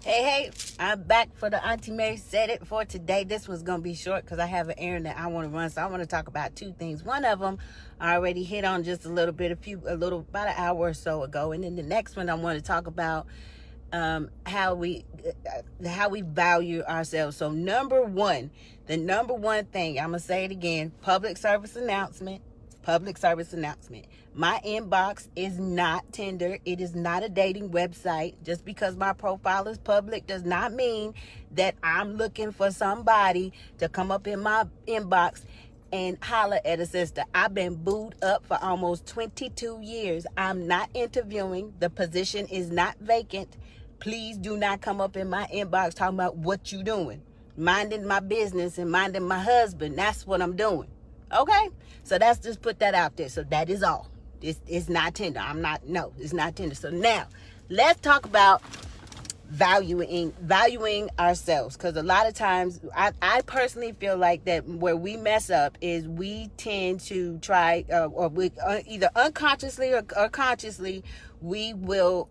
Hey, I'm back for the Auntie Mary Said It for today. This was going to be short because I have an errand that I want to run. So I want to talk about two things. One of them I already hit on just a little bit, about an hour or so ago. And then the next one I want to talk about how we value ourselves. So the number one thing, I'm going to say it again, public service announcement. My inbox is not Tinder. It is not a dating website. Just because my profile is public does not mean that I'm looking for somebody to come up in my inbox and holler at a sister. I've been booed up for almost 22 years. I'm not interviewing. The position is not vacant. Please do not come up in my inbox talking about what you doing. Minding my business and minding my husband. That's what I'm doing. Okay? So that's just put that out there. So that is all. It's not Tinder. It's not Tinder. So now, let's talk about valuing ourselves. Because a lot of times, I personally feel like that where we mess up is we tend to try, or we either unconsciously or consciously, we'll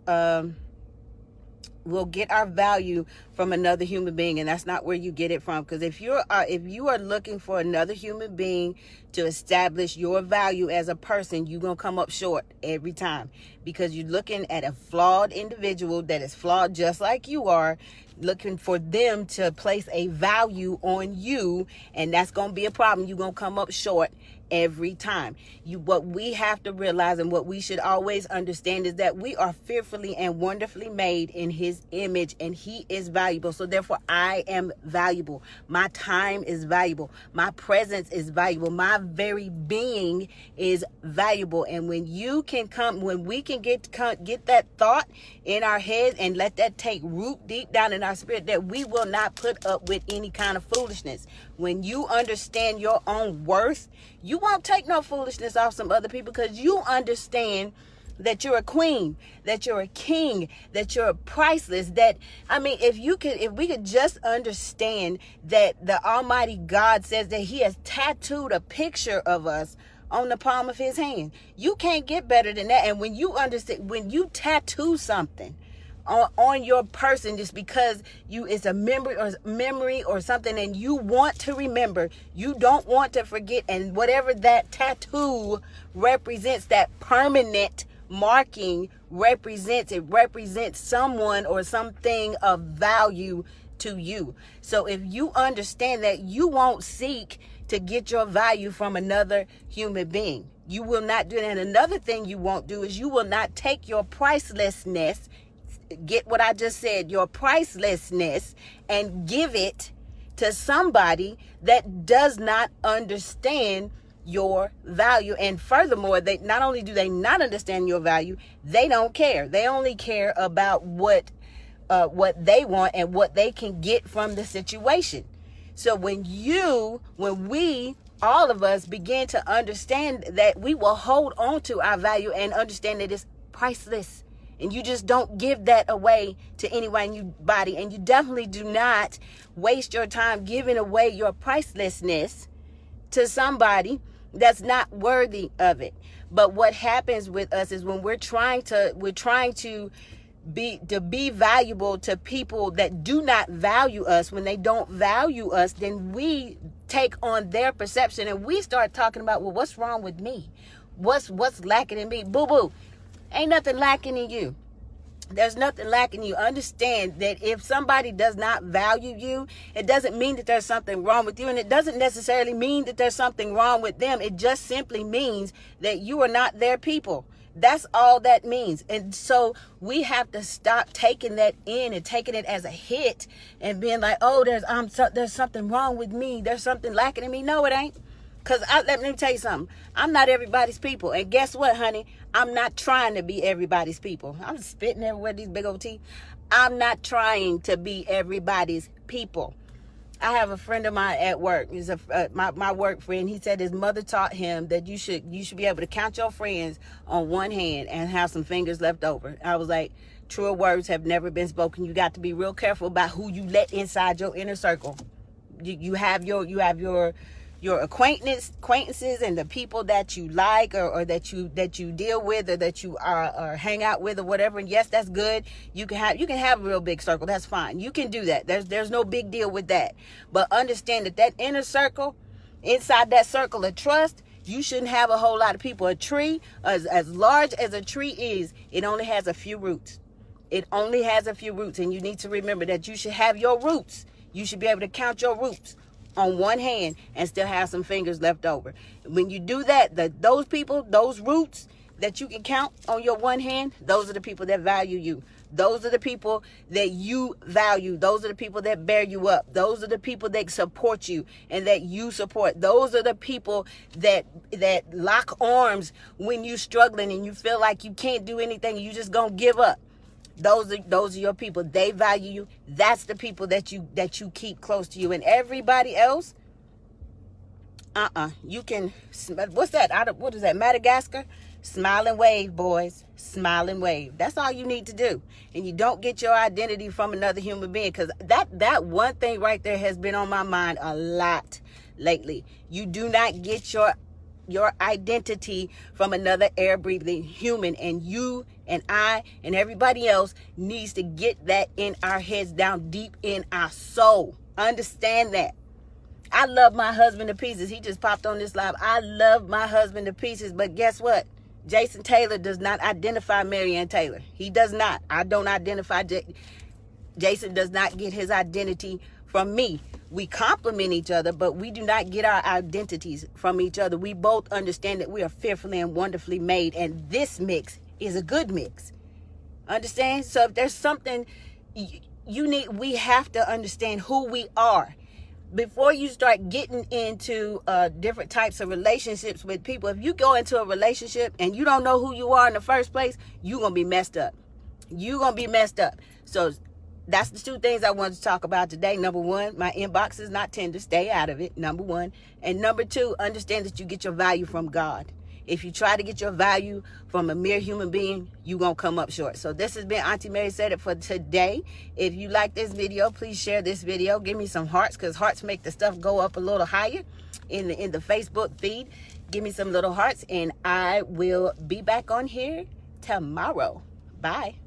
get our value from another human being, and that's not where you get it from. Because if you are looking for another human being to establish your value as a person, you're gonna come up short every time, because you're looking at a flawed individual that is flawed just like you are, looking for them to place a value on you, and that's gonna be a problem. You're gonna come up short every time. What we have to realize, and what we should always understand, is that we are fearfully and wonderfully made in his image, and he is valuable. So therefore I am valuable. My time is valuable. My presence is valuable. My very being is valuable. And when we can get that thought in our heads and let that take root deep down in our spirit, that we will not put up with any kind of foolishness. When you understand your own worth, you won't take no foolishness off some other people, because you understand that you're a queen, that you're a king, that you're priceless. If we could just understand that the Almighty God says that he has tattooed a picture of us on the palm of his hand. You can't get better than that. And when you understand, when you tattoo something on your person, just because it's a memory or something, and you want to remember, you don't want to forget, and whatever that tattoo represents, that permanent marking represents someone or something of value to you. So if you understand that, you won't seek to get your value from another human being. You will not do that. And another thing you won't do is you will not take your pricelessness, get what I just said, your pricelessness, and give it to somebody that does not understand your value. And furthermore, they not only do they not understand your value, they don't care. They only care about what they want and what they can get from the situation. So when we all of us begin to understand that, we will hold on to our value and understand that it's priceless. And you just don't give that away to anybody. And you definitely do not waste your time giving away your pricelessness to somebody that's not worthy of it. But what happens with us is when we're trying to be valuable to people that do not value us, when they don't value us, then we take on their perception and we start talking about, well, what's wrong with me? What's lacking in me? Boo-boo. Ain't nothing lacking in you. There's nothing lacking in you. Understand that if somebody does not value you, it doesn't mean that there's something wrong with you. And it doesn't necessarily mean that there's something wrong with them. It just simply means that you are not their people. That's all that means. And so we have to stop taking that in and taking it as a hit and being like, oh, there's something wrong with me. There's something lacking in me. No, it ain't. Because let me tell you something. I'm not everybody's people. And guess what, honey? I'm not trying to be everybody's people. I'm spitting everywhere, these big old teeth. I'm not trying to be everybody's people. I have a friend of mine at work. He's my work friend. He said his mother taught him that you should be able to count your friends on one hand and have some fingers left over. I was like, truer words have never been spoken. You got to be real careful about who you let inside your inner circle. You have your acquaintances and the people that you like, or that you deal with, or that you are or hang out with, or whatever. And yes, that's good. You can have a real big circle. That's fine. You can do that. There's no big deal with that. But understand that inner circle, inside that circle of trust, you shouldn't have a whole lot of people. A tree, as large as a tree is, it only has a few roots. It only has a few roots. And you need to remember that you should have your roots. You should be able to count your roots on one hand and still have some fingers left over. When you do that, those people, those roots that you can count on your one hand, those are the people that value you. Those are the people that you value. Those are the people that bear you up. Those are the people that support you and that you support. Those are the people that lock arms when you're struggling and you feel like you can't do anything. You just gonna give up. Those are your people. They value you. That's the people that you keep close to you. And everybody else, you can, what's that? What is that? Madagascar? Smile and wave, boys. Smile and wave. That's all you need to do. And you don't get your identity from another human being, because that one thing right there has been on my mind a lot lately. You do not get your identity from another air-breathing human. And you and I and everybody else needs to get that in our heads, down deep in our soul. Understand that. I love my husband to pieces. He just popped on this live. I love my husband to pieces. But guess what? Jason Taylor does not identify Marianne Taylor. He does not. I don't identify. Jason does not get his identity from me. We complement each other, but we do not get our identities from each other. We both understand that we are fearfully and wonderfully made, and this mix is a good mix. Understand? So if there's something we have to understand who we are. Before you start getting into different types of relationships with people, if you go into a relationship and you don't know who you are in the first place, you're going to be messed up. You're going to be messed up. So that's the two things I wanted to talk about today. Number one, my inbox is not tender. Stay out of it. Number one. And number two, understand that you get your value from God. If you try to get your value from a mere human being, you're going to come up short. So this has been Auntie Mary Said It for today. If you like this video, please share this video. Give me some hearts, because hearts make the stuff go up a little higher in the Facebook feed. Give me some little hearts, and I will be back on here tomorrow. Bye.